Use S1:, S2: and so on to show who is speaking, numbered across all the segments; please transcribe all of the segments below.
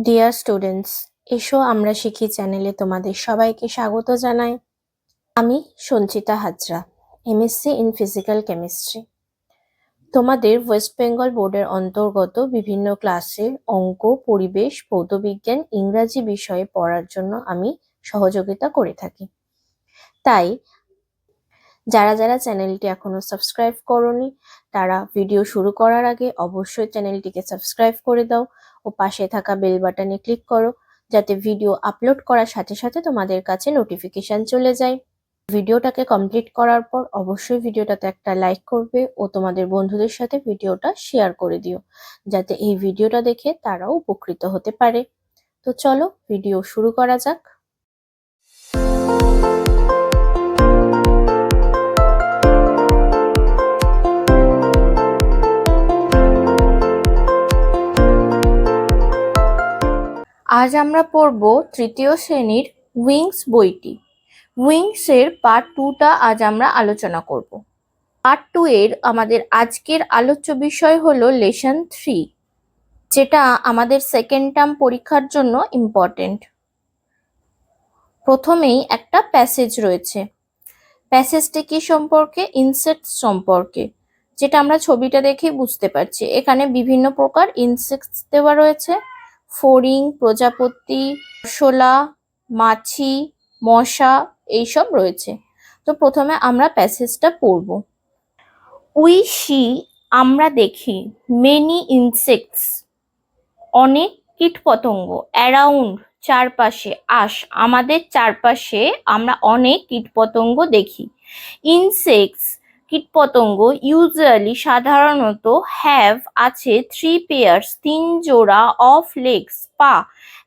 S1: Dear students, এসো আমরা শিখি চ্যানেলে তোমাদের সবাইকে স্বাগত জানাই। আমি Sanchita Hazra, MSc in physical chemistry. তোমাদের ওয়েস্ট বেঙ্গল বোর্ডের অন্তর্গত বিভিন্ন ক্লাসে অঙ্ক, পরিবেশ, ভৌতবিজ্ঞান, ইংরাজি বিষয়ে পড়ার জন্য আমি সহযোগিতা করে থাকি। তাই যারা যারা চ্যানেলটি এখনো সাবস্ক্রাইব করোনি তারা ভিডিও শুরু করার আগে অবশ্যই চ্যানেলটিকে সাবস্ক্রাইব করে দাও ও পাশে থাকা বেল বাটনে ক্লিক করো, যাতে ভিডিও আপলোড করার সাথে সাথে তোমাদের কাছে নোটিফিকেশন চলে যায়। ভিডিওটাকে কমপ্লিট করার পর অবশ্যই ভিডিওটাতে একটা লাইক করবে ও তোমাদের বন্ধুদের সাথে ভিডিওটা শেয়ার করে দিও, যাতে এই ভিডিওটা দেখে তারাও উপকৃত হতে পারে। তো চলো ভিডিও শুরু করা যাক। আজ আমরা পড়ব তৃতীয় শ্রেণীর উইংস বইটি। উইংস এর পার্ট 2টা আজ আমরা আলোচনা করব। পার্ট 2 এর আমাদের আজকের আলোচ্য বিষয় হলো লেসন 3, যেটা আমাদের সেকেন্ড টার্ম পরীক্ষার জন্য ইম্পর্টেন্ট। প্রথমেই একটা প্যাসেজ রয়েছে। প্যাসেজটি কি সম্পর্কে? ইনসেক্টস সম্পর্কে, যেটা আমরা ছবিটা দেখে বুঝতে পারছি। এখানে বিভিন্ন প্রকার ইনসেক্টস দেওয়া রয়েছে, ফড়িং, প্রজাপতি, আরশোলা, মাছি, মশা এইসব রয়েছে। তো প্রথমে আমরা প্যাসেজটা পড়ব। উই সি, আমরা দেখি, মেনি ইনসেক্টস, অনেক কীটপতঙ্গ, অ্যারাউন্ড, চারপাশে, আস, আমাদের চারপাশে আমরা অনেক কীটপতঙ্গ দেখি। ইনসেক্টস, কীটপতঙ্গ, ইউজুয়ালি, সাধারণত, হ্যাভ, আছে, 3 পেয়ার্স, 3 জোড়া, অফ লেগস, পা,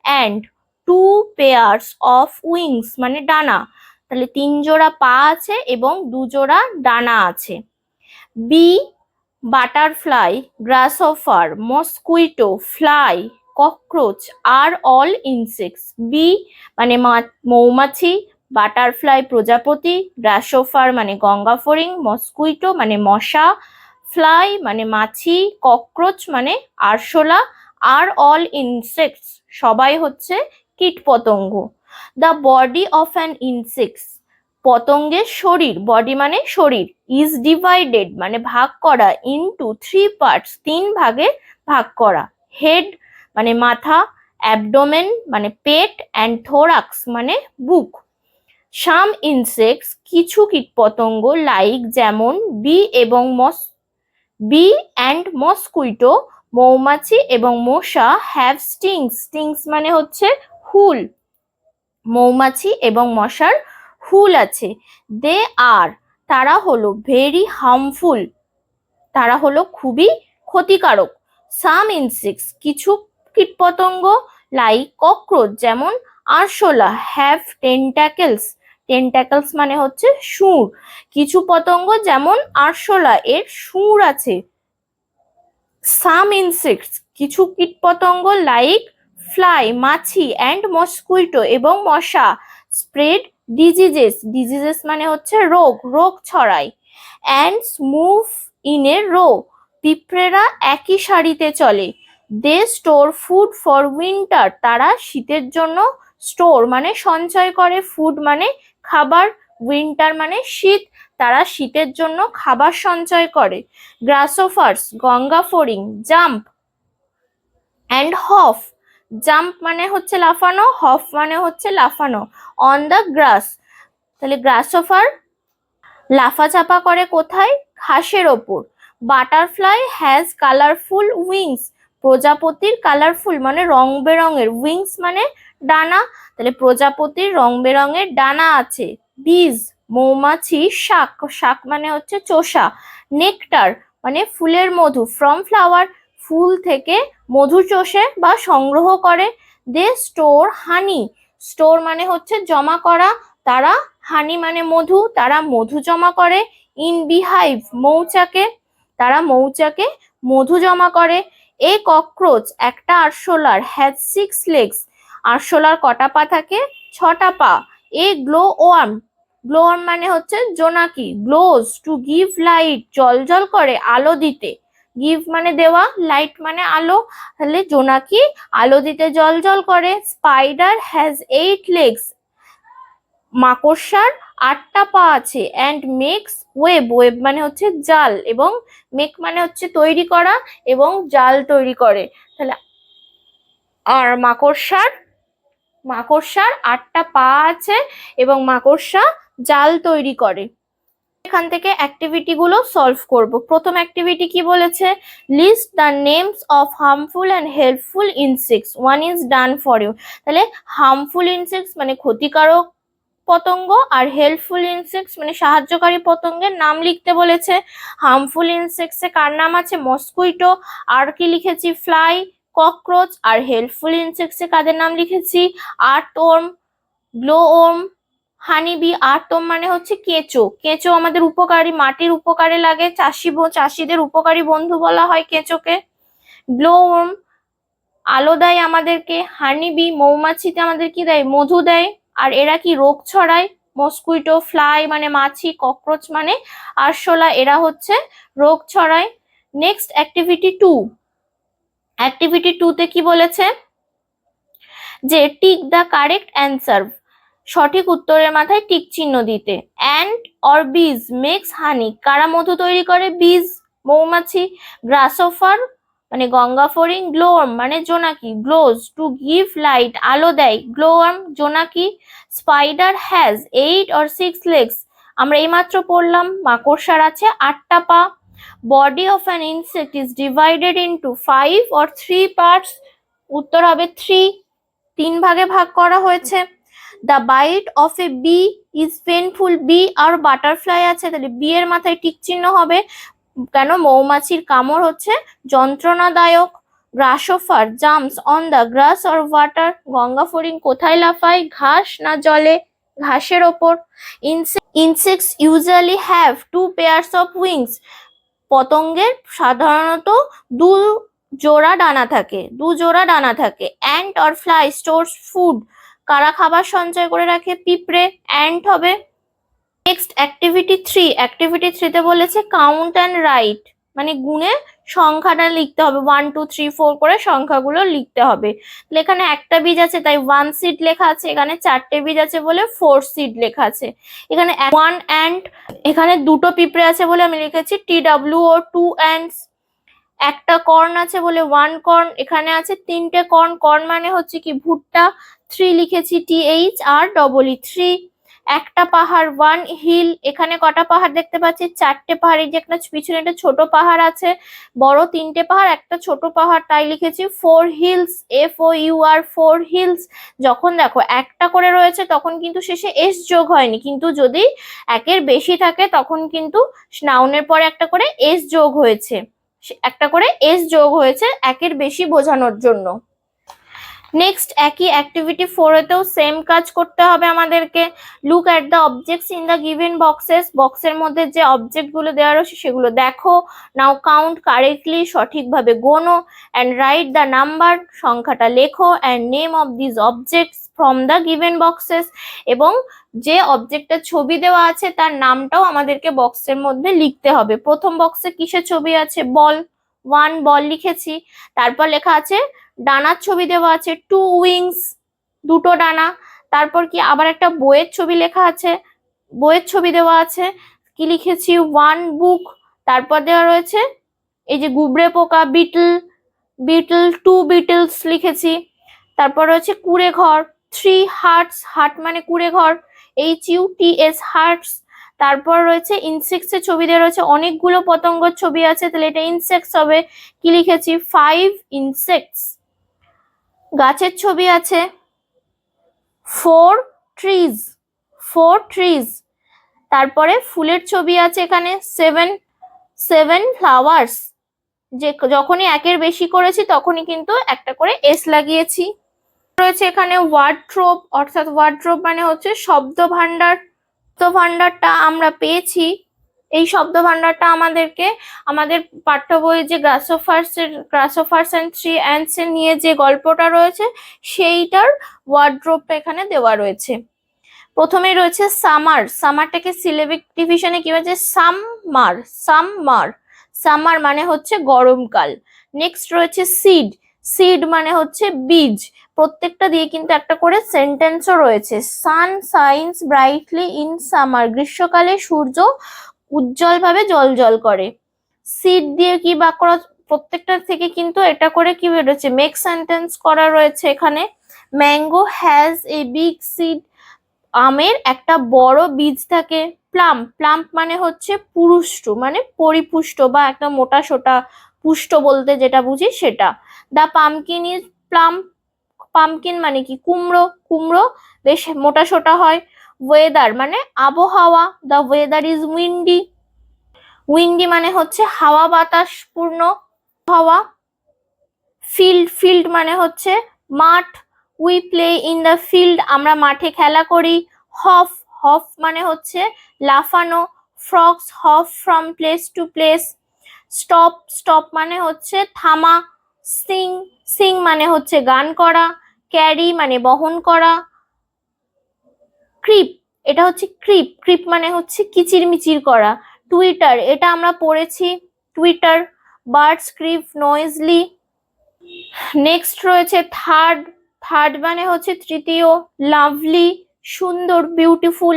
S1: অ্যান্ড 2 পেয়ার্স অফ উইংস, মানে ডানা। তাহলে 3 জোড়া পা আছে এবং 2 জোড়া ডানা আছে। Bee, butterfly, grasshopper, mosquito, fly, cockroach are all insects. Bee মানে মৌমাছি, বাটারফ্লাই প্রজাপতি, গ্রাসহপার মানে গঙ্গা ফড়িং, মসকুইটো মানে মশা, ফ্লাই মানে মাছি, ককরোচ মানে আরশোলা, আর অল ইনসেক্টস সবাই হচ্ছে কীটপতঙ্গ। The body of an insects, পতঙ্গের শরীর, বডি মানে শরীর, ইজ ডিভাইডেড মানে ভাগ করা, ইনটু 3 পার্টস, 3 ভাগে ভাগ করা। হেড মানে মাথা, অ্যাবডোমেন মানে পেট, অ্যান্ড থোরাক্স মানে বুক। সাম ইনসেক্টস, কিছু কীটপতঙ্গ, লাইক যেমন বি এবং বি অ্যান্ড মসকুইটো, মৌমাছি এবং মশা, হ্যাভ স্টিংস, স্টিংস মানে হচ্ছে হুল, মৌমাছি এবং মশার হুল আছে। দে আর, তারা হলো, ভেরি হার্মফুল, তারা হলো খুবই ক্ষতিকারক। সাম ইনসেক্টস, কিছু কীটপতঙ্গ, লাইক ককরোচ যেমন আরশোলা, হ্যাভ টেন্টাকেলস, টেন্টাকেলস মানে হচ্ছে শুঁড়, কিছু পতঙ্গ যেমন আরশোলা এর শুঁড় আছে। সাম ইনসেক্টস, কিছু কীটপতঙ্গ, লাইক ফ্লাই, মাছি, অ্যান্ড মসকুইটো এবং মশা, স্প্রেড ডিজিজেস, ডিজিজেস মানে হচ্ছে রোগ, রোগ ছড়ায়। And move in a row, পিঁপড়েরা একই সারিতে চলে। They store food for winter, তারা শীতের জন্য স্টোর মানে সঞ্চয় করে, ফুড মানে খাবার, উইন্টার মানে শীত, তারা শীতের জন্য খাবার সঞ্চয় করে। গ্রাসহপার্স, গঙ্গা ফড়িং, জাম্প অ্যান্ড হফ, জাম্প মানে হচ্ছে লাফানো, হফ মানে হচ্ছে লাফানো, অন দ্য গ্রাস, তাহলে গ্রাসহপার লাফাচাপা করে কোথায়? ঘাসের ওপর। বাটারফ্লাই হ্যাজ কালারফুল উইংস, প্রজাপতির কালারফুল মানে রং বেরঙের, উইংস মানে ডানা, তাহলে প্রজাপতির রং বেরঙের ডানা আছে। বিজ, মৌমাছি, শাক, শাক মানে হচ্ছে চোষা, নেকটার মানে ফুলের মধু, ফ্রম ফ্লাওয়ার, ফুল থেকে মধু চষে বা সংগ্রহ করে। দে স্টোর হানি, স্টোর মানে হচ্ছে জমা করা, তারা হানি মানে মধু, তারা মধু জমা করে। ইন বিহাইভ, মৌচাকে, তারা মৌচাকে মধু জমা করে। এ ককরোচ, একটা আরশোলার, হ্যাজ 6 legs, আরশোলার কটা পা থাকে? 6টা পা। এ গ্লো ওয়ার্ম, গ্লো ওয়ার্ম মানে হচ্ছে জোনাকি, গ্লোজ টু গিভ লাইট, জলজল করে আলো দিতে। গিভ মানে দেওয়া, লাইট মানে আলো, তাহলে জোনাকি আলো দিতে জল জল করে। স্পাইডার হ্যাজ 8 legs, মাকড়সার 8টা পা আছে। অ্যান্ড মেক্স ওয়েব, ওয়েব মানে হচ্ছে জাল, এবং মেক মানে হচ্ছে তৈরি করা, এবং জাল তৈরি করে। তাহলে আর মাকড়সার 8টা পা আছে এবং মাকড়সা জাল তৈরি করে। এখান থেকে অ্যাক্টিভিটি গুলো সলভ করব। প্রথম অ্যাক্টিভিটি কি বলেছে, list the names of harmful and helpful insects, one is done for you. তাহলে হার্মফুল ইনসেক্টস মানে ক্ষতিকারক পতঙ্গ, আর হেল্পফুল ইনসেক্টস মানে সাহায্যকারী পতঙ্গের নাম লিখতে বলেছে। হার্মফুল ইনসেক্টসে কার নাম আছে, মসকুইটো, আর কি লিখেছি ফ্লাই, ককরোচ। আর হেল্পফুল ইনসেক্টসে কাদের নাম লিখেছি, আর্টওয়ার্ম, গ্লোওয়ার্ম, হানিবি। আর্টওয়ার্ম মানে হচ্ছে কেঁচো, কেঁচো আমাদের উপকারী, মাটির উপকারে লাগে, চাষিদের উপকারী বন্ধু বলা হয় কেঁচোকে। গ্লোওয়ার্ম আলো দেয় আমাদেরকে, হানিবি মৌমাছিতে আমাদের কি দেয়, মধু দেয়, আর এরা কি রোগ ছড়ায়। মসকুইটো, ফ্লাই মানে মাছি, ককরোচ মানে আরশোলা, এরা হচ্ছে রোগ ছড়ায়। নেক্সট অ্যাক্টিভিটি 2, অ্যাক্টিভিটি 2 তে কি বলেছে, যে টিক দ্য কারেক্ট অ্যান্সার, সঠিক উত্তরের মাথায় টিক চিহ্ন দিতে। অ্যান্ট অর বিজ মেক্স হানি, কারা মধু তৈরি করে, বিজ মৌমাছি। গ্রাসহপার মানে গঙ্গা ফড়িং, গ্লোওয়ার্ম মানে জোনাকি, গ্লোজ টু গিভ লাইট আলো দেয়, গ্লোওয়ার্ম জোনাকি। স্পাইডার হ্যাজ 8 or 6 legs, আমরা এইমাত্র পড়লাম মাকড়সার আছে 8টা পা। Body of an insect is divided into 5 or 3 parts, উত্তর হবে 3 ভাগে ভাগ করা হয়েছে। The bite of a bee is painful, bee আর বাটারফ্লাই আছে, তাহলে বি এর মাথায় টিক চিহ্ন হবে, কেন মৌমাছির কামড় হচ্ছে যন্ত্রণাদায়ক। গ্রাসহপার jumps on the grass or water, Ganga ফড়িং কোথায় লাফায়, ঘাস না জলে, ঘাসের ওপর। Insects usually have 2 pairs of wings, পতঙ্গের সাধারণত দু জোড়া ডানা থাকে। Ant or fly stores food, কারা খাবার সঞ্চয় করে রাখে, পিঁপড়ে, অ্যান্ট হবে। নেক্সট অ্যাক্টিভিটি 3, অ্যাক্টিভিটি 3 তে বলেছে কাউন্ট অ্যান্ড রাইট, মানে গুণে সংখ্যাটা লিখতে হবে, 1 2 3 4 করে সংখ্যাগুলো লিখতে হবে। এখানে একটা বীজ আছে তাই 1 সিড লেখা আছে, এখানে 4টে বীজ আছে বলে 4 সিড লেখা আছে। এখানে 1 অ্যান্ট, এখানে 2টো পিঁপড়ে আছে বলে আমি লিখেছি TW ও 2 অ্যান্টস। একটা কর্ন আছে বলে 1 কর্ন, এখানে আছে 3টে কর্ন, কর্ন মানে হচ্ছে কি ভুট্টা, 3 লিখেছি THREE 3। একটা পাহাড় 1 হিল, এখানে কটা পাহাড় দেখতে পাচ্ছি, 4টে পাহাড়, এই যে একটা পিছনে একটা ছোট পাহাড় আছে, বড় 3টে পাহাড় একটা ছোট পাহাড়, তাই লিখেছি 4 হিলস, FOUR 4 হিলস। যখন দেখো একটা করে রয়েছে তখন কিন্তু শেষে এস যোগ হয়নি, কিন্তু যদি একের বেশি থাকে তখন কিন্তু নাউনের পরে একটা করে এস যোগ হয়েছে, একের বেশি বোঝানোর জন্য। নেক্সট একই অ্যাক্টিভিটি 4 এতেও সেম কাজ করতে হবে আমাদেরকে। Look at the objects in the given boxes, বক্সের মধ্যে যে অবজেক্ট গুলো দেওয়া রয়েছে সেগুলো দেখো। নাও কাউন্ট কারেক্টলি, সঠিকভাবে গোনো। অ্যান্ড রাইট দ্য নাম্বার, সংখ্যাটা লেখো। And name of this objects from the given boxes, এবং যে অবজেক্টের ছবি দেওয়া আছে তার নামটাও আমাদেরকে বক্সের মধ্যে লিখতে হবে। প্রথম বক্সে কিসের ছবি আছে, বল, 1 বল লিখেছি। তারপর লেখা আছে ডানার ছবি দেওয়া আছে 2 উইংস, 2টো ডানা। তারপর কি আবার একটা বইয়ের ছবি লেখা আছে, বইয়ের ছবি দেওয়া আছে, কি লিখেছি 1 বুক। তারপর দেওয়া রয়েছে এই যে গুবরে পোকা, বিটল 2 বিটলস লিখেছি। তারপর রয়েছে কুড়ে ঘর 3 হার্টস, হার্ট মানে কুড়ে ঘর, HUTS হার্টস। তারপর রয়েছে ইনসেক্টস এর ছবি দেওয়া রয়েছে, অনেকগুলো পতঙ্গের ছবি আছে, তাহলে এটা ইনসেক্টস হবে, কি লিখেছি 5 ইনসেক্টস। গাছের ছবি আছে 4 ট্রিজ। তারপরে ফুলের ছবি আছে এখানে 7 ফ্লাওয়ার্স, যে যখনই একের বেশি করেছি তখনই কিন্তু একটা করে এস লাগিয়েছি। রয়েছে এখানে ওয়ার্ড্রোব, অর্থাৎ ওয়ার্ড্রোব মানে হচ্ছে শব্দ ভান্ডার। ভান্ডারটা আমরা পেয়েছি, এই শব্দ ভান্ডারটা আমাদেরকে আমাদের পাঠ্য বই যে গ্রাসহপার্স এন্ড 3 অ্যান্টস এর নিয়ে যে গল্পটা রয়েছে সেইটার ওয়ার্ড্রোবটা এখানে দেওয়া রয়েছে। প্রথমেই রয়েছে সামারটাকে সিলেবিক ডিভিশনে কি হয়েছে, সামমার। সামার মানে হচ্ছে গরমকাল। নেক্সট রয়েছে সিড, সিড মানে হচ্ছে বীজ। প্রত্যেকটা দিয়ে কিন্তু একটা করে সেন্টেন্সও রয়েছে। সান শাইন্স ব্রাইটলি ইন সামার, গ্রীষ্মকালে সূর্য উজ্জ্বল ভাবে জ্বলজ্বল করে। সিড দিয়ে কি বাক্য, প্রত্যেকটা থেকে কিন্তু এটা করে কি বেরোচ্ছে, মেক সেন্টেন্স করা রয়েছে এখানে। Mango has a big seed, আমের একটা বড় বীজ থাকে। প্লাম, প্লাম্প মানে হচ্ছে পুরুষ্ট, মানে পরিপুষ্ট বা একটা মোটা সোটা, পুষ্ট বলতে যেটা বুঝি সেটা। দা পামকিন ইজ প্লাম, পামকিন মানে কি কুমড়ো, কুমড়ো বেশ মোটা সোটা হয়। ওয়েদার মানে আবহাওয়া, the weather is windy, windy মানে হচ্ছে হাওয়া বাতাস পূর্ণ হাওয়া। ফিল্ড, ফিল্ড মানে হচ্ছে মাঠ। We play in the field, আমরা মাঠে খেলা করি। হফ, হফ মানে হচ্ছে লাফানো। Frogs hop from place to place. Stop, stop মানে হচ্ছে থামা। সিং, সিং মানে হচ্ছে গান করা। ক্যারি মানে বহন করা। ক্রিপ, এটা হচ্ছে ক্রিপ, ক্রিপ মানে হচ্ছে কিচিরমিচির করা। টুইটার, এটা আমরা পড়েছি টুইটার। Birds creep নয়েজলি। নেক্সট রয়েছে থার্ড, থার্ড মানে হচ্ছে তৃতীয়। লাভলি সুন্দর, বিউটিফুল।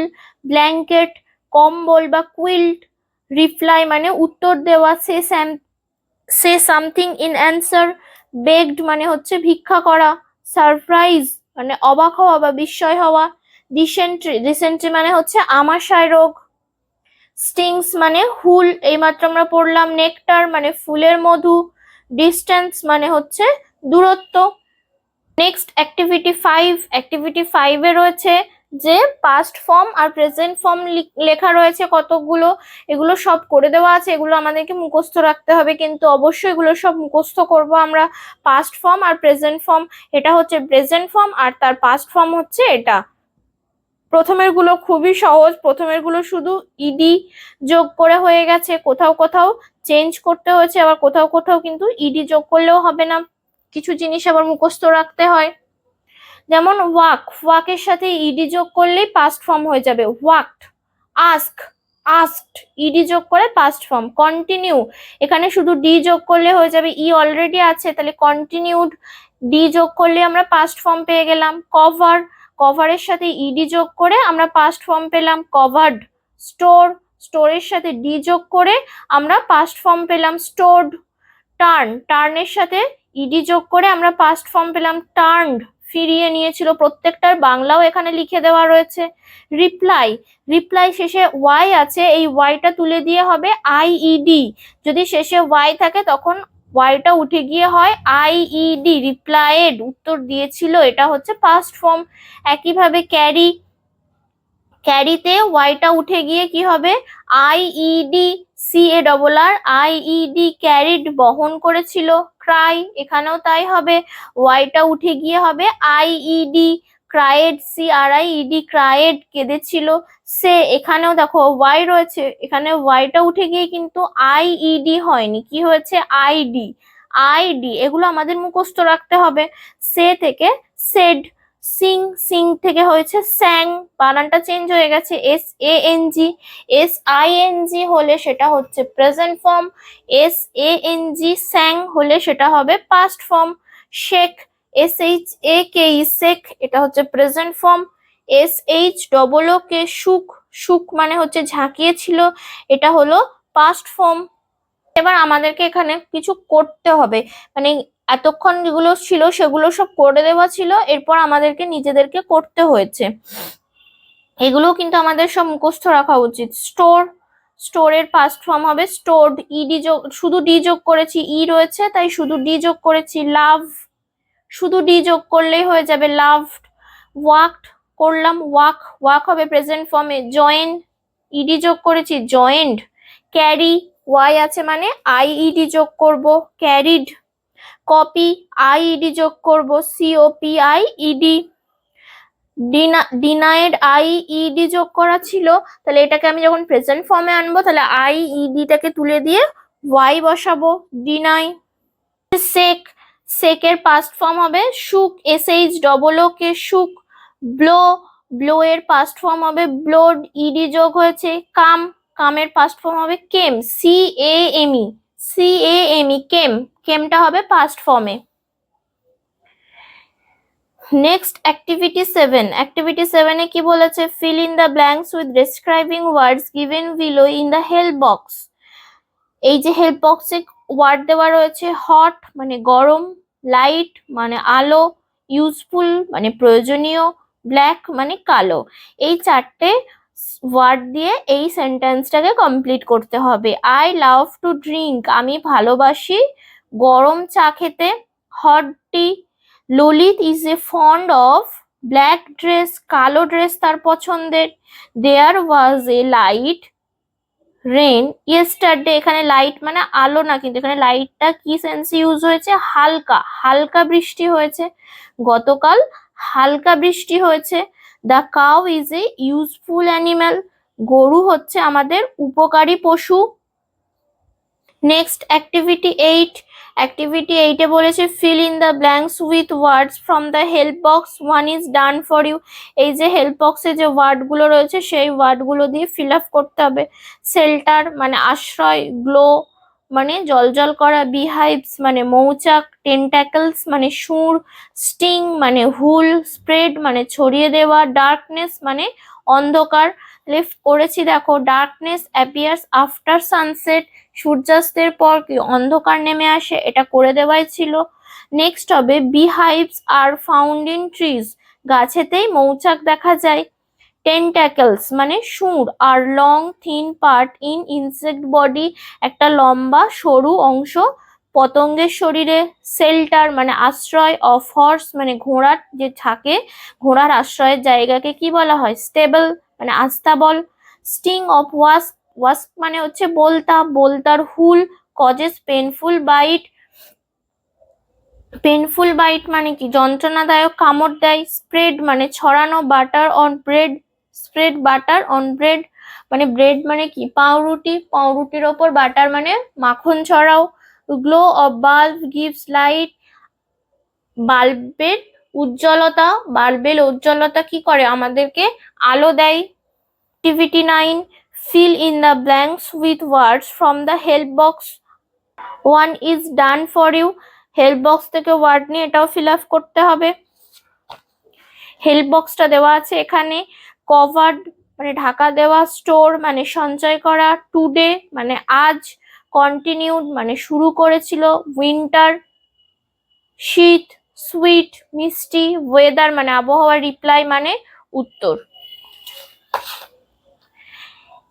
S1: ব্ল্যাঙ্কেট কম্বল বা কুইল্ট। রিপ্লাই মানে উত্তর দেওয়া। Say something in answer. Begged মানে হচ্ছে ভিক্ষা করা। সারপ্রাইজ মানে অবাক হওয়া বা বিস্ময় হওয়া। ডিসেন্ট্রি, ডিসেন্ট্রি মানে হচ্ছে আমাশয় রোগ। স্টিংস মানে হুল, এইমাত্র আমরা পড়লাম। নেকটার মানে ফুলের মধু। ডিস্টেন্স মানে হচ্ছে দূরত্ব। নেক্সট অ্যাক্টিভিটি 5, অ্যাক্টিভিটি 5 এ রয়েছে যে পাস্ট ফর্ম আর প্রেজেন্ট ফর্ম লেখা রয়েছে কতগুলো, এগুলো সব করে দেওয়া আছে, এগুলো আমাদেরকে মুখস্থ রাখতে হবে, কিন্তু অবশ্যই এগুলো সব মুখস্থ করব আমরা। পাস্ট ফর্ম আর প্রেজেন্ট ফর্ম, এটা হচ্ছে প্রেজেন্ট ফর্ম আর তার পাস্ট ফর্ম হচ্ছে এটা। প্রথমের গুলো খুবই সহজ, প্রথমের গুলো শুধু ইডি যোগ করে হয়ে গেছে, কোথাও কোথাও চেঞ্জ করতে হয়েছে, আবার কোথাও কোথাও কিন্তু ইডি যোগ করলেও হবে না, কিছু জিনিস আবার মুখস্থ রাখতে হয়। যেমন ওয়াক, ওয়াকের সাথে ইডি যোগ করলেই পাস্ট ফর্ম হয়ে যাবে ওয়াকড। আস্ক, আস্কড ইডি যোগ করে পাস্ট ফর্ম। কন্টিনিউ, এখানে শুধু ডি যোগ করলে হয়ে যাবে, ই অলরেডি আছে তাহলে কন্টিনিউড, ডি যোগ করলে আমরা পাস্ট ফর্ম পেয়ে গেলাম। কভার, কভারের সাথে ইডি যোগ করে আমরা পাস্ট ফর্ম পেলাম কভার্ড। স্টোর, স্টোরের সাথে ডি যোগ করে আমরা পাস্ট ফর্ম পেলাম স্টোরড। টার্ন, টার্নের সাথে ইডি যোগ করে আমরা পাস্ট ফর্ম পেলাম টার্নড, ফিরিয়ে নিয়েছিল। প্রত্যেকটার বাংলাও এখানে লিখে দেওয়া রয়েছে। রিপ্লাই, রিপ্লাই শেষে ওয়াই আছে, এই ওয়াইটা তুলে দিয়ে হবে আইইডি, যদি শেষে ওয়াই থাকে তখন ওয়াইটা উঠে গিয়ে হয় আইইডি, রিপ্লাইড উত্তর দিয়েছিল, এটা হচ্ছে পাস্ট ফর্ম। একইভাবে ক্যারি, ক্যারিতে ওয়াইটা উঠে গিয়ে কি হবে আইইডি, CARR আইইডি, ক্যারিড বহন করেছিল। ক্রাই, এখানেও তাই হবে, ওয়াইটা উঠে গিয়ে হবে আইইডি, ক্রায়েড, CRIED ক্রায়েড কেঁদেছিল। সে, এখানেও দেখো ওয়াই রয়েছে, এখানে ওয়াইটা উঠে গিয়ে কিন্তু আইইডি হয়নি, কি হয়েছে আইডি, আইডি, এগুলো আমাদের মুখস্থ রাখতে হবে। সে থেকে সেড, সিং, সিং থেকে হয়েছে স্যাং, বানানটা চেঞ্জ হয়ে গেছে, SANG, SING হলে সেটা হচ্ছে প্রেজেন্ট ফর্ম, SANG স্যাং হলে সেটা হবে past form. Shake, SHAKE shake, এটা হচ্ছে প্রেজেন্ট ফর্ম। SHOOK সুখ, সুখ মানে হচ্ছে ঝাঁকিয়েছিল, এটা হলো পাস্ট ফর্ম। এবার আমাদেরকে এখানে কিছু করতে হবে, মানে এতক্ষণ যেগুলো ছিল সেগুলো সব করে দেওয়া ছিল, এরপর আমাদেরকে নিজেদেরকে করতে হয়েছে, এগুলো কিন্তু আমাদের সব মুখস্থ রাখা উচিত। স্টোর, স্টোরের পাস্ট ফর্ম হবে স্টোরড, ইডি যোগ, শুধু ডি যোগ করেছি, ই রয়েছে তাই শুধু ডি যোগ করেছি। লাভ, শুধু ডি যোগ করলেই হয়ে যাবে লাভড। ওয়াকড করলাম ওয়াক, ওয়াক হবে প্রেজেন্ট ফর্মে। জয়েন, ইডি যোগ করেছি জয়েন্ড। ক্যারি, ওয়াই আছে মানে আইইডি যোগ করব ক্যারিড। কপি, আইইডি যোগ করব COPIED। ডিনাইড, আইইডি যোগ করা ছিল, তাহলে এটাকে আমি যখন প্রেজেন্ট ফর্মে আনবো তাহলে আইইডিটাকে তুলে দিয়ে ওয়াই বসাবো, ডিনাই। সেক, সেকের পাস্ট ফর্ম হবে সুক, SHOOK সুক। ব্লো, ব্লো এর পাস্ট ফর্ম হবে ব্লোড, ইডি যোগ হয়েছে। কাম, কামের পাস্ট ফর্ম হবে কেম, CAME CAME, কেম, কেমটা হবে পাস্ট ফর্মে। নেক্সট অ্যাক্টিভিটি 7, অ্যাক্টিভিটি 7-এ কি বলেছে, fill in the blanks with describing words given below in the help box. এই যে হেল্প বক্সে ওয়ার্ড দেওয়া রয়েছে, হট মানে গরম, লাইট মানে আলো, ইউজফুল মানে প্রয়োজনীয়, ব্ল্যাক মানে কালো। এই চারটে ওয়ার্ড দিয়ে এই সেন্টেন্সটাকে কমপ্লিট করতে হবে। আই লাভ টু ড্রিঙ্ক, আমি ভালোবাসি গরম চা খেতে, hot tea. Lalit is a fond of black dress, কালো ড্রেস তার পছন্দের। দেয়ার ওয়াজ এ লাইট রেন ইয়েস্টারডে, এখানে লাইট মানে আলো না, কিন্তু এখানে লাইটটা কি সেন্সে ইউজ হয়েছে, হালকা, হালকা বৃষ্টি হয়েছে, গতকাল হালকা বৃষ্টি হয়েছে। The cow is a useful animal, গরু হচ্ছে আমাদের উপকারী পশু। নেক্সট অ্যাক্টিভিটি 8, অ্যাক্টিভিটি 8-এ বলেছে fill in the blanks with words from the help box, one is done for you. এই যে হেল্প বক্সে যে ওয়ার্ডগুলো রয়েছে সেই ওয়ার্ডগুলো দিয়ে ফিল আপ করতে হবে। শেল্টার মানে আশ্রয়, গ্লো মানে জলজল করা, বিহাইভস মানে মৌচাক, টেন্টাকলস মানে সুর, স্টিং মানে হুল, স্প্রেড মানে ছড়িয়ে দেওয়া, ডার্কনেস মানে অন্ধকার। লিফট করেছি দেখো, ডার্কনেস অ্যাপিয়ার্স আফটার সানসেট, সূর্যাস্তের পর কি অন্ধকার নেমে আসে, এটা করে দেওয়াই ছিল। নেক্সট হবে beehives are found in trees, গাছেতেই মৌচাক দেখা যায়। টেন্টাকলস মানে সুর, are long thin part in insect body, একটা লম্বা সরু অংশ পতঙ্গের শরীরে। শেল্টার মানে আশ্রয়, অফ হর্স মানে ঘোড়ার যে থাকে, ঘোড়ার আশ্রয়ের জায়গাকে কি বলা হয়, স্টেবল মানে আস্তাবল। স্টিং অফ ওয়াস্প, ওয়াস্প মানে হচ্ছে বোলতা, বোলতার হুল causes painful bite, painful bite মানে কি যন্ত্রণাদায়ক কামড় দেয়। স্প্রেড মানে ছড়ানো, butter on bread, spread butter on bread মানে ব্রেড মানে কি পাউরুটি, পাউরুটির ওপর বাটার মানে মাখন ছড়াও। Glow of bulb gives light, বাল্বের উজ্জ্বলতা, বাল্বের উজ্জ্বলতা কি করে আমাদেরকে আলো দেয়। Activity 9, fill in the blanks with words from the help box, one is done for you। Help box থেকে ওয়ার্ড নিয়ে এটাও ফিল আপ করতে হবে। হেল্প বক্সটা দেওয়া আছে এখানে, কভার্ড মানে ঢাকা দেওয়া, স্টোর মানে সঞ্চয় করা, টুডে মানে আজ, কন্টিনিউড মানে শুরু করেছিল, উইন্টার শীত, সুইট মিষ্টি, ওয়েদার মানে আবহাওয়া, রিপ্লাই মানে উত্তর।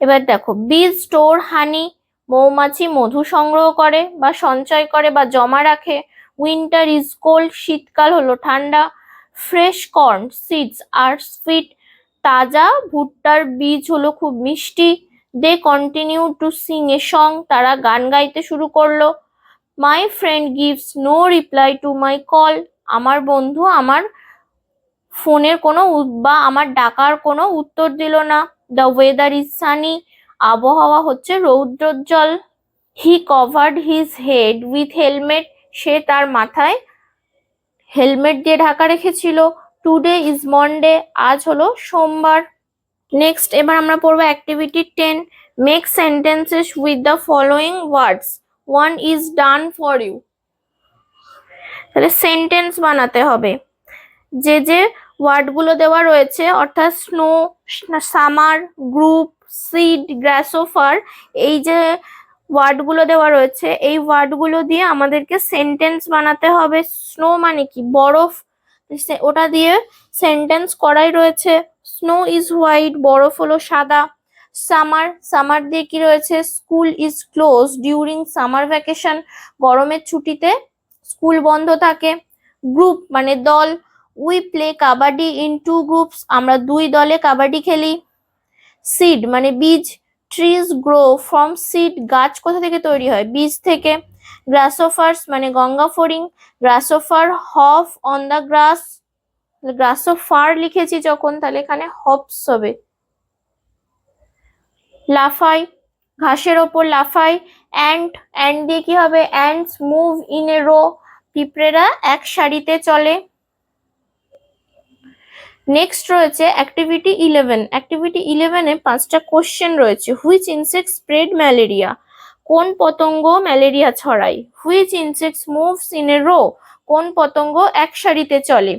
S1: এবার দেখো, বীজ স্টোর হানি, মৌমাছি মধু সংগ্রহ করে বা সঞ্চয় করে বা জমা রাখে। উইন্টার ইজ কোল্ড, শীতকাল হলো ঠান্ডা। Fresh corn seeds are sweet, তাজা ভুট্টার বীজ হলো খুব মিষ্টি। They continue to sing a song, তারা গান গাইতে শুরু করলো। My friend gives no reply to my call, আমার বন্ধু আমার ফোনের কোনো বা আমার ডাকার কোনো উত্তর দিল না। দ্য ওয়েদার ইজ সানি, আবহাওয়া হচ্ছে রৌদ্রোজ্জ্বল। He covered his head with helmet, সে তার মাথায় হেলমেট দিয়ে ঢাকা রেখেছিল। টুডে ইজ মন্ডে, আজ হলো সোমবার। নেক্সট এবার আমরা পড়বো activity 10, make sentences with the following words, one is done for you. তাহলে সেন্টেন্স বানাতে হবে। যে যে ওয়ার্ডগুলো দেওয়া রয়েছে অর্থাৎ snow, summer, group, seed, grasshopper, এই যে ওয়ার্ডগুলো দেওয়া রয়েছে এই ওয়ার্ডগুলো দিয়ে আমাদেরকে সেন্টেন্স বানাতে হবে। স্নো মানে কি বরফ, ওটা দিয়ে সেন্টেন্স করাই রয়েছে। স্নো ইজ হোয়াইট, বরফ হলো সাদা। সামার, সামার দিয়ে কি রয়েছে, school is close during summer vacation, গরমের ছুটিতে স্কুল বন্ধ থাকে। গ্রুপ মানে দল, we play kabaddi in two groups, আমরা দুই দলে কাবাডি খেলি। সিড মানে বীজ, ট্রিজ গ্রো ফ্রম সিড, গাছ কোথা থেকে তৈরি হয়, বীজ থেকে। গ্রাসোফার্স মানে গঙ্গা ফড়িং, grasshopper hop on the grass, grasshopper লিখেছি যখন তাহলে এখানে হপস হবে। লাফাই, ঘাসের ওপর লাফাই। অ্যান্ট, অ্যান্ট দিয়ে কি হবে, ants move in a row, পিঁপড়েরা এক সারিতে চলে। নেক্সট রয়েছে অ্যাক্টিভিটি 11, অ্যাক্টিভিটি 11-এ 5টা কোশ্চেন রয়েছে। হুইচ ইনসেক্ট স্প্রেড ম্যালেরিয়া, কোন পতঙ্গ ম্যালেরিয়া ছড়ায়? Which insects moves in a row? কোন পতঙ্গ এক সারিতে চলে?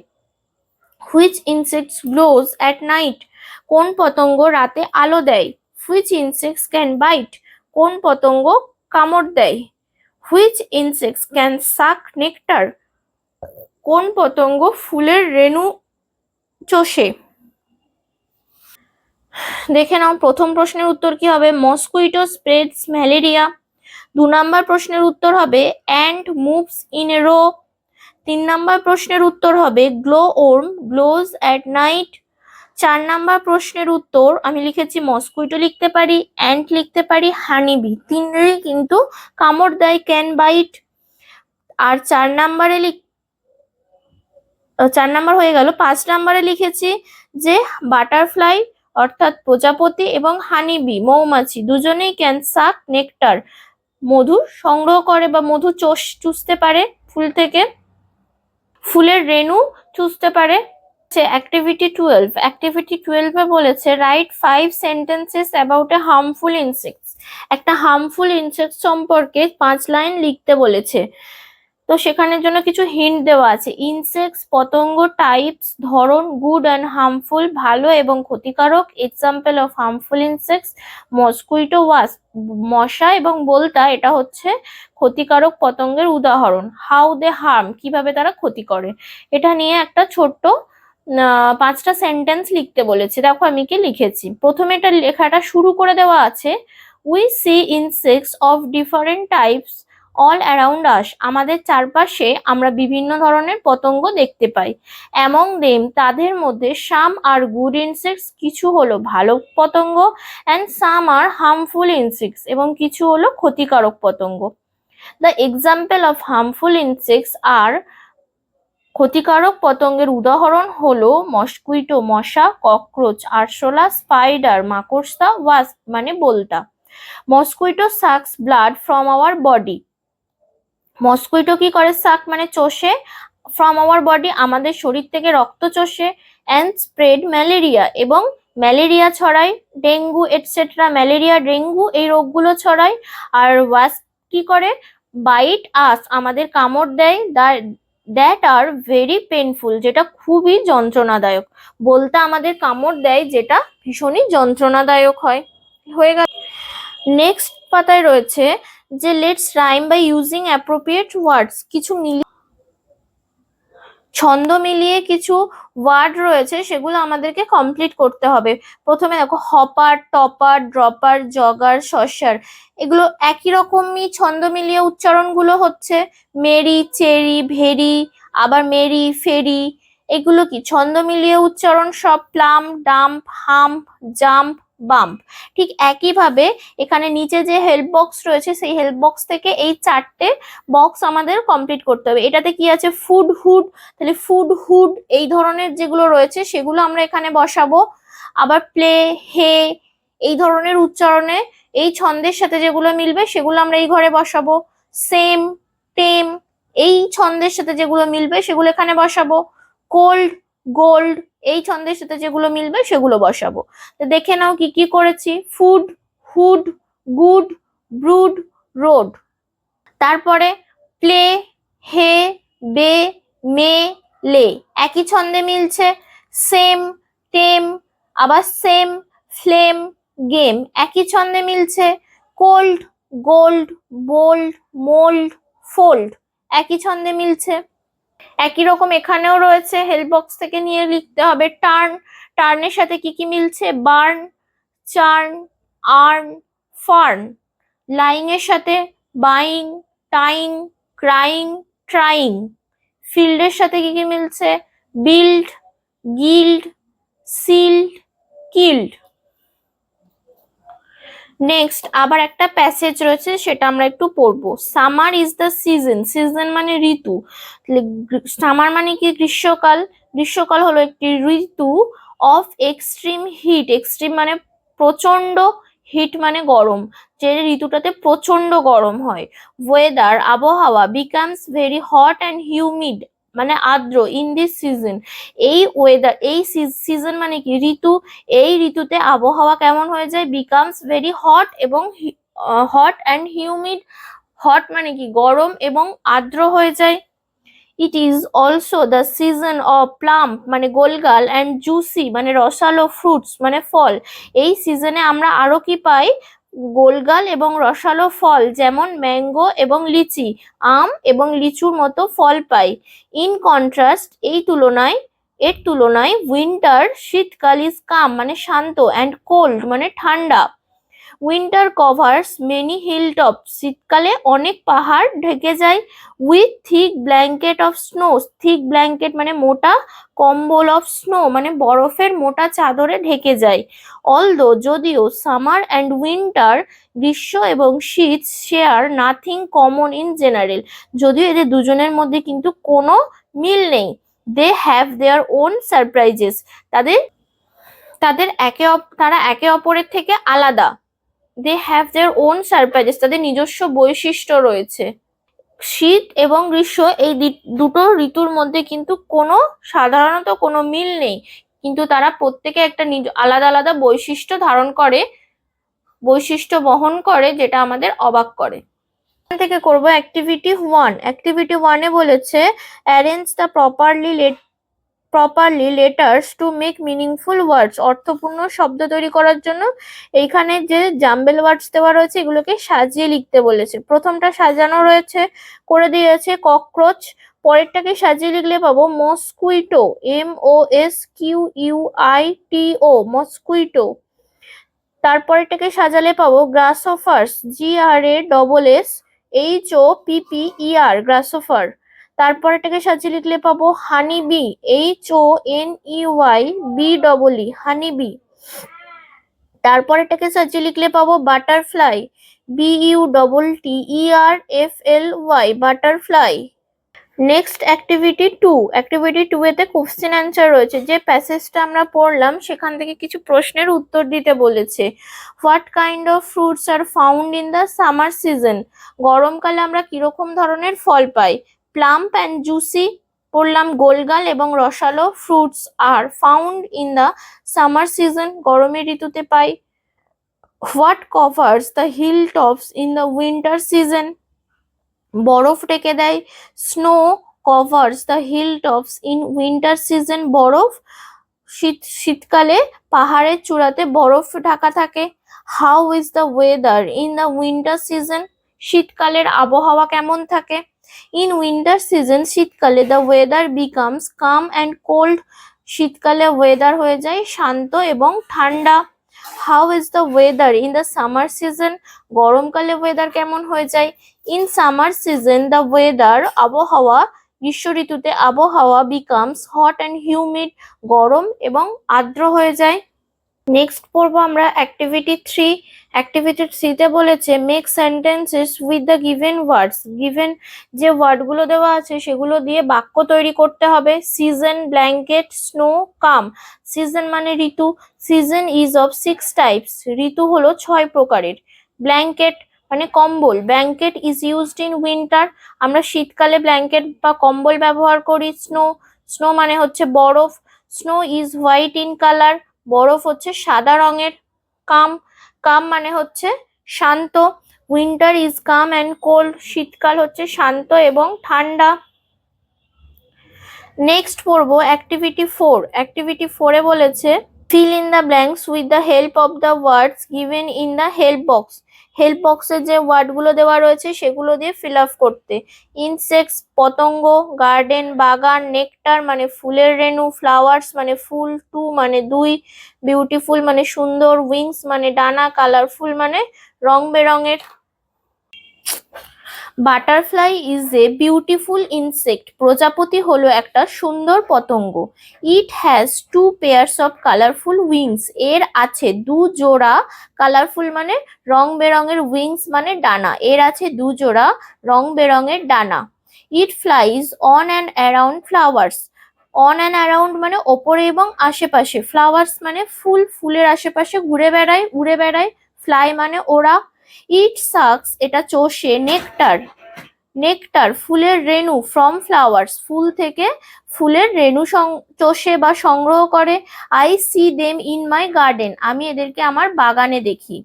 S1: Which insects glows at night? কোন পতঙ্গ রাতে আলো দেয়? Which insects can bite? কোন পতঙ্গ কামড় দেয়? Which insects can suck nectar? কোন পতঙ্গ ফুলের রেণু চোষে? দেখে নাও প্রথম প্রশ্নের উত্তর কি হবে, মসকুইটো স্প্রেডস ম্যালেরিয়া। 2 নম্বর প্রশ্নের উত্তর হবে ant moves in a row. 3 নম্বর প্রশ্নের উত্তর হবে glow worm glows at night. 4 নম্বর প্রশ্নের উত্তর আমি লিখেছি মসকুইটো লিখতে পারি, অ্যান্ট লিখতে পারি, হানিবি, তিনটেই কিন্তু কামড় দেয়, ক্যান বাইট। আর 4 নাম্বার হয়ে গেল। 5 নাম্বারে লিখেছি যে বাটারফ্লাই অর্থাৎ প্রজাপতি এবং হানিবি মৌমাছি দুজনেই ক্যান সাক নেকটার, মধু সংগ্রহ করে বা মধু চুষতে পারে ফুল থেকে, ফুলের রেণু চুষতে পারে। অ্যাক্টিভিটি 12 বলেছে right 5 sentences about a harmful insects. একটা হার্মফুল ইনসেক্ট সম্পর্কে 5 লাইন লিখতে বলেছে। তো সেখানের জন্য কিছু হিন্ট দেওয়া আছে। ইনসেক্টস পতঙ্গ, টাইপস ধরন, গুড অ্যান্ড হার্মফুল ভালো এবং ক্ষতিকারক। Example of harmful insects mosquito, wasp মশা এবং বোলতা এটা হচ্ছে ক্ষতিকারক পতঙ্গের উদাহরণ। হাউ দে হার্ম কিভাবে তারা ক্ষতি করে, এটা নিয়ে একটা ছোট্ট 5টা সেন্টেন্স লিখতে বলেছে। দেখো আমি কি লিখেছি, প্রথমে এটা লেখাটা শুরু করে দেওয়া আছে we see insects of different types all around us. আমাদের চারপাশে আমরা বিভিন্ন ধরনের পতঙ্গ দেখতে পাই। অ্যামং দেম তাদের মধ্যে সাম আর গুড ইনসেক্টস কিছু হলো ভালো পতঙ্গ, and some are harmful insects এবং কিছু হলো ক্ষতিকারক পতঙ্গ। The example of harmful insects আর ক্ষতিকারক পতঙ্গের উদাহরণ হলো মসকুইটো মশা, ককরোচ আরশোলা, স্পাইডার মাকড়সা, ওয়াস্প মানে বোলতা। Mosquito sucks blood from our body. Mosquito কি করে, সাক মানে চষে, ফ্রম আওয়ার বডি আমাদের শরীর থেকে রক্ত চষে, অ্যান্ড স্প্রেড ম্যালেরিয়া এবং ম্যালেরিয়া ছড়ায়, ডেঙ্গু এটসেট্রা, ম্যালেরিয়া ডেঙ্গু এই রোগগুলো ছড়ায়। আর ওয়াস্প কি করে, বাইট আস আমাদের কামড় দেয়, দ্যাট আর ভেরি পেনফুল যেটা খুবই যন্ত্রণাদায়ক। বলতে আমাদের কামড় দেয় যেটা ভীষণই যন্ত্রণাদায়ক হয়। হয়ে গেল। নেক্সট পাতায় রয়েছে যে let's rhyme by using appropriate words. কিছু ছন্দ মিলিয়ে কিছু ওয়ার্ড রয়েছে সেগুলো আমাদেরকে কমপ্লিট করতে হবে। প্রথমে দেখো হপার, টপার, ড্রপার, জগার, শসার, এগুলো একই রকমই ছন্দ মিলিয়ে উচ্চারণগুলো হচ্ছে মেরি, চেরি, ভেরি, আবার মেরি, ফেরি, এগুলো কি ছন্দ মিলিয়ে উচ্চারণ সব। Plum, dump, hump, jump, bump. ঠিক একইভাবে এখানে নিচে যে হেল্প বক্স রয়েছে সেই হেল্প বক্স থেকে এই 4টে বক্স আমাদের কমপ্লিট করতে হবে। এটাতে কি আছে, ফুড, হুড, তাহলে ফুড, হুড এই ধরনের যেগুলো রয়েছে সেগুলো আমরা এখানে বসাবো। আবার প্লে, হে এই ধরনের উচ্চারণে এই ছন্দের সাথে যেগুলো মিলবে সেগুলো আমরা এই ঘরে বসাবো। সেম, টেম এই ছন্দের সাথে যেগুলো মিলবে সেগুলো এখানে বসাবো। কোল্ড, গোল্ড এই ছন্দের সাথে যেগুলো মিলবে সেগুলো বসাবো। তো দেখে নাও কি কি করেছি, food, hood, good, brood, road. তারপরে প্লে, হে, বে, মে, লে একই ছন্দে মিলছে। সেম, টেম, আবার সেম, ফ্লেম, গেম একই ছন্দে মিলছে। Cold, gold, bold, mould, fold একই ছন্দে মিলছে। একই রকম এখানেও রয়েছে, হেল্প বক্স থেকে নিয়ে লিখতে হবে। টার্ন, টার্নের সাথে কি কি মিলছে, বার্ন, চার্ন, আর্ন, ফার্ন। লাইং এর সাথে বাইং, টাইং, ক্রাইং, ট্রাইং। ফিল্ডের সাথে কি কি মিলছে, বিল্ড, গিল্ড, সিল্ড, কিল্ড। নেক্সট আবার একটা প্যাসেজ রয়েছে সেটা আমরা একটু পড়বো। Summer is the season, season মানে ঋতু, সামার মানে কি গ্রীষ্মকাল, গ্রীষ্মকাল হলো একটি ঋতু। অফ এক্সট্রিম হিট, এক্সট্রিম মানে প্রচন্ড, হিট মানে গরম, যে ঋতুটাতে প্রচন্ড গরম হয়। ওয়েদার আবহাওয়া, becomes very hot and humid মানে আর্দ্র, ইন দিস সিজন এই ওয়েদার, এই সিজন মানে কি ঋতু, এই ঋতুতে আবহাওয়া কেমন হয়ে যায়, বিকামস ভেরি হট এবং হট অ্যান্ড হিউমিড। হট মানে কি গরম এবং আর্দ্র হয়ে যায়। It is also the season of plum মানে গোলগাল অ্যান্ড জুসি মানে রসালো ফ্রুটস মানে ফল। এই সিজনে আমরা আরো কি পাই? গোলগাল এবং রসালো ফল, যেমন ম্যাঙ্গো এবং লিচি, আম এবং লিচুর মতো ফল পাই। ইন কন্ট্রাস্ট এর তুলনায় উইন্টার শীতকাল ইজ কাম মানে শান্ত অ্যান্ড কোল্ড মানে ঠান্ডা। Winter covers many hill top শীতকালে অনেক পাহাড় ঢেকে যায়। With thick blanket of snow, thick blanket মানে মোটা কম্বল, অফ স্নো মানে বরফের মোটা চাদরে ঢেকে যায়। অলদো যদিও সামার অ্যান্ড উইন্টার গ্রীষ্ম এবং শীত share nothing common in general, যদিও এদের দুজনের মধ্যে কিন্তু কোনো মিল নেই। They have their own surprises, তাদের তাদের তারা একে অপরের থেকে আলাদা। They have their own surprises, তাদের নিজস্ব বৈশিষ্ট্য রয়েছে। শীত এবং গ্রীষ্ম এই দুটো ঋতুর মধ্যে কিন্তু সাধারণত কোনো মিল নেই, কিন্তু তারা প্রত্যেকে একটা আলাদা আলাদা বৈশিষ্ট্য বহন করে, যেটা আমাদের অবাক করে। এখান থেকে করবো অ্যাক্টিভিটি 1। অ্যাক্টিভিটি 1-এ বলেছে arrange the properly letters to make meaningful ওয়ার্ডস, অর্থপূর্ণ শব্দ তৈরি করার জন্য এইখানে যে জাম্বেল ওয়ার্ডস দেওয়া রয়েছে এগুলোকে সাজিয়ে লিখতে বলেছে। প্রথমটা সাজানো রয়েছে, করে দিয়েছে ককরোচ। পরেরটাকে সাজিয়ে লিখলে পাবো মসকুইটো, MOSQUITO মসকুইটো। তারপরেরটাকে সাজালে পাবো গ্রাসোফার্স, GRASSHOPPER গ্রাসোফার। তারপরেরটাকে সাজিয়ে লিখলে পাবো honeybee, HONEYBEE honeybee. তারপরেরটাকে সাজিয়ে লিখলে পাবো butterfly, BUTTERFLY butterfly. Next activity 2। Activity 2-এতে কোশ্চেন অ্যান্সার রয়েছে। যে প্যাসেজটা আমরা পড়লাম সেখান থেকে কিছু প্রশ্নের উত্তর দিতে বলেছে। What kind of fruits are found in the summer season, গরমকালে আমরা কিরকম ধরনের ফল পাই। প্লাম্প অ্যান্ড জুসি পড়লাম, গোলগাল এবং রসালো fruits are found in the summer season গরমের ঋতুতে পাই। What covers the hill tops in the winter season, বরফ ঢেকে দেয়। Snow covers the hill tops in winter season, বরফ শীতকালে পাহাড়ের চূড়াতে বরফ ঢাকা থাকে। How is the weather in the winter season, শীতকালের আবহাওয়া কেমন থাকে। ইন উইন্টার সিজন শীতকালে the weather becomes calm and cold, শীতকালে ওয়েদার হয়ে যায় শান্ত এবং ঠান্ডা। How is the weather in the summer season, গরমকালে ওয়েদার কেমন হয়ে যায়। In summer season the weather আবহাওয়া, গ্রীষ্ম ঋতুতে আবহাওয়া বিকামস হট অ্যান্ড হিউমিড, গরম এবং আর্দ্র হয়ে যায়। নেক্সট পড়বো আমরা অ্যাক্টিভিটি 3। অ্যাক্টিভিটি 3-তে বলেছে make sentences with the given words, given যে ওয়ার্ডগুলো দেওয়া আছে সেগুলো দিয়ে বাক্য তৈরি করতে হবে। সিজন, ব্ল্যাঙ্কেট, স্নো, কাম। সিজন মানে ঋতু, সিজন ইজ অফ 6 টাইপস, ঋতু হলো 6 প্রকারের। ব্ল্যাঙ্কেট মানে কম্বল, blanket is used in winter, আমরা শীতকালে ব্ল্যাঙ্কেট বা কম্বল ব্যবহার করি। স্নো মানে হচ্ছে বরফ, snow is white in colour, বরফ হচ্ছে সাদা রঙের। কাম মানে হচ্ছে শান্ত, winter is calm and cold, শীতকাল হচ্ছে শান্ত এবং ঠান্ডা। নেক্সট পড়বো অ্যাক্টিভিটি 4। অ্যাক্টিভিটি 4-এ বলেছে fill in the blanks with the help of the words given in the help box, help বক্সে যে ওয়ার্ডগুলো দেওয়া রয়েছে সেগুলো দিয়ে ফিল আপ করতে। ইনসেক্টস পতঙ্গ, গার্ডেন বাগান, নেকটার মানে ফুলের রেণু, ফ্লাওয়ার্স মানে ফুল, টু মানে দুই, বিউটিফুল মানে সুন্দর, উইংস মানে ডানা, কালারফুল মানে রং বেরঙের। Butterfly is a beautiful insect, প্রজাপতি হলো একটা সুন্দর পতঙ্গ। It has 2 pairs of colourful wings, এর আছে 2 জোড়া, কালারফুল মানে রং বেরঙের, উইংস মানে ডানা, এর আছে 2 জোড়া রং বেরঙের ডানা। It flies on and around flowers, on and around মানে ওপরে এবং আশেপাশে, ফ্লাওয়ার্স মানে ফুল, ফুলের আশেপাশে ঘুরে বেড়ায়, উড়ে বেড়ায়। ফ্লাই মানে ওরা। ইট সাকস এটা চোষে, নেকটার ফুলের রেণু, ফ্রম ফ্লাওয়ার্স ফুল থেকে ফুলের রেণু চোষে বা সংগ্রহ করে। I C them in my garden আমি এদেরকে আমার বাগানে দেখি।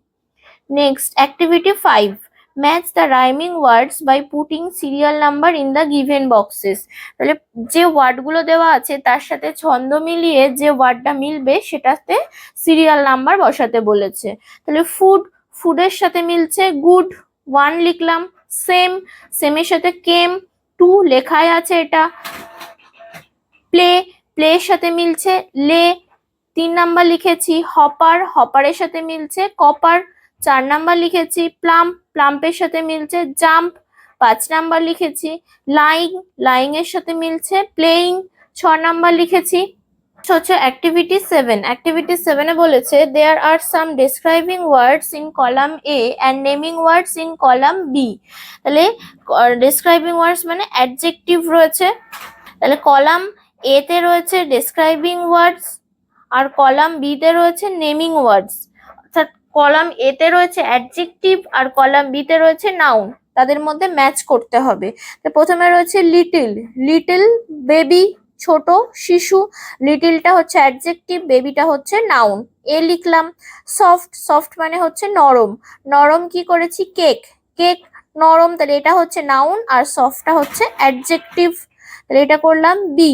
S1: Next, activity 5. Match the rhyming words by putting serial number in the given boxes. তাহলে যে ওয়ার্ডগুলো দেওয়া আছে তার সাথে ছন্দ মিলিয়ে যে ওয়ার্ডটা মিলবে সেটাতে সিরিয়াল নাম্বার বসাতে বলেছে। তাহলে ফুড, ফুডের সাথে মিলছে গুড, 1 লিখলাম। সেম, সেমের সাথে কেম, 2 লেখাই আছে এটা। প্লে, প্লের সাথে মিলছে লে, 3 নাম্বার লিখেছি। হপার, হপারের সাথে মিলছে কপার, 4 নাম্বার লিখেছি। প্লাম, প্লাম্পের সাথে মিলছে জাম্প, 5 নাম্বার লিখেছি। লাইং, লাইং এর সাথে মিলছে প্লেইং, 6 নাম্বার লিখেছি। হচ্ছে অ্যাক্টিভিটি 7। অ্যাক্টিভিটি 7 এ বলেছে there are some describing words in column A and naming words in column B. তাহলে ডেসক্রাইবিং ওয়ার্ডস মানে অ্যাডজেক্টিভ রয়েছে। তাহলে কলাম এ তে রয়েছে ডেসক্রাইবিং ওয়ার্ডস আর কলাম বি তে রয়েছে নেমিং ওয়ার্ডস। অর্থাৎ কলাম এ তে রয়েছে অ্যাডজেক্টিভ আর কলাম বি তে রয়েছে নাউন, তাদের মধ্যে ম্যাচ করতে হবে। তো প্রথমে রয়েছে লিটল, লিটল বেবি, ছোট শিশু। লিটলটা হচ্ছে অ্যাডজেক্টিভ, বেবিটা হচ্ছে নাউন, এ লিখলাম। সফট, সফট মানে হচ্ছে নরম, নরম কি করেছি কেক, কেক নরম, তাহলে এটা হচ্ছে নাউন আর সফটটা হচ্ছে অ্যাডজেক্টিভ, তাহলে এটা করলাম বি।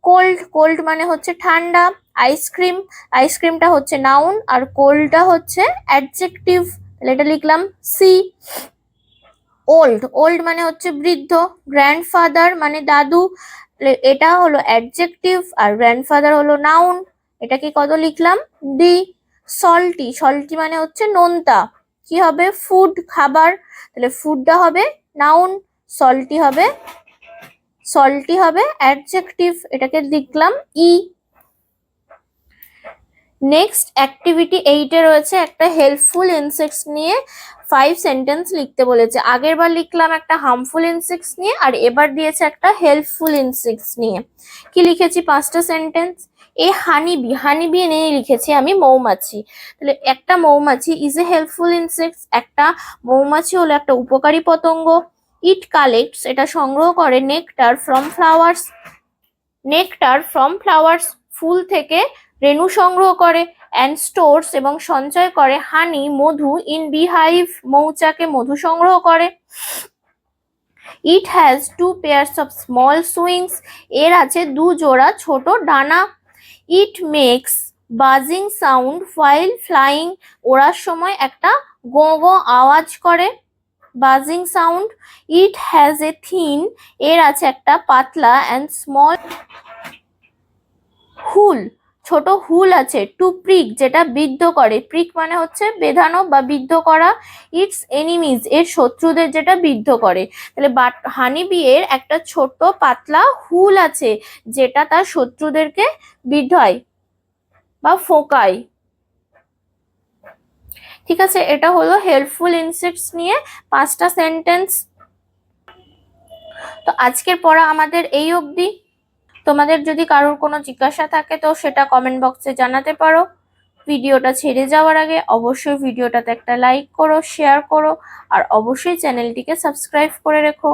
S1: কোল্ড, কোল্ড মানে হচ্ছে ঠান্ডা। আইসক্রিম, আইসক্রিমটা হচ্ছে নাউন আর কোল্ডটা হচ্ছে অ্যাডজেক্টিভ, তাহলে এটা লিখলাম সি। ওল্ড, ওল্ড মানে হচ্ছে বৃদ্ধ। গ্র্যান্ডফাদার মানে দাদু, এটা হলো অ্যাডজেক্টিভ আর গ্র্যান্ডফাদার হলো নাউন, এটা কি কত লিখলাম ডি। সল্টি, সল্টি মানে হচ্ছে নোনতা, কি হবে ফুড খাবার, তাহলে ফুডটা হবে নাউন, সল্টি হবে, সল্টি হবে অ্যাডজেক্টিভ, এটাকে লিখলাম ই। নেক্সট অ্যাক্টিভিটি 8 এ রয়েছে একটা হেল্পফুল ইনসেক্টস নিয়ে 5 সেন্টেন্স লিখতে বলেছে। আগের বার লিখলাম একটা হার্মফুল ইনসেক্টস নিয়ে আর এবার দিয়েছে একটা হেল্পফুল ইনসেক্টস নিয়ে। কি লিখেছি 5টা সেন্টেন্স। এ হানিবি, হানিবি নিয়ে লিখেছি আমি মৌমাছি, তাহলে একটা মৌমাছি ইজ এ হেল্পফুল ইনসেক্টস, একটা মৌমাছি হলো একটা উপকারী পতঙ্গ। ইট কালেক্টস, এটা সংগ্রহ করে nectar from flowers, nectar from flowers ফুল থেকে রেণু সংগ্রহ করে। অ্যান্ড স্টোরস এবং সঞ্চয় করে হানি মধু ইন বিহাইভ, মৌচাকে মধু সংগ্রহ করে। It has 2 pairs of small wings, এর আছে 2 জোড়া ছোট ডানা। It makes buzzing sound while flying, ওড়ার সময় একটা গো গো আওয়াজ করে, buzzing sound. It has a thin, এর আছে একটা পাতলা অ্যান্ড স্মল হুল, ছোট হুল আছে। টু প্রিক, যেটা বিদ্ধ করে, প্রিক মানে হচ্ছে বেধানো বা বিদ্ধ করা। ইটস এনিমিজ, এর শত্রুদের যেটা বিদ্ধ করে, তাহলে হানিবি এর একটা ছোট পাতলা হুল আছে যেটা তার শত্রুদেরকে বিদ্ধয় বা ফোকায়। ঠিক আছে, এটা হলো হেল্পফুল ইনসেক্টস নিয়ে 5টা সেন্টেন্স। তো আজকের পড়া আমাদের এই অবধি। তোমাদের যদি কারোর কোনো জিজ্ঞাসা থাকে তো সেটা কমেন্ট বক্সে জানাতে পারো। ভিডিওটা ছেড়ে যাওয়ার আগে অবশ্যই ভিডিওটাতে একটা লাইক করো, শেয়ার করো আর অবশ্যই চ্যানেলটিকে সাবস্ক্রাইব করে রেখো।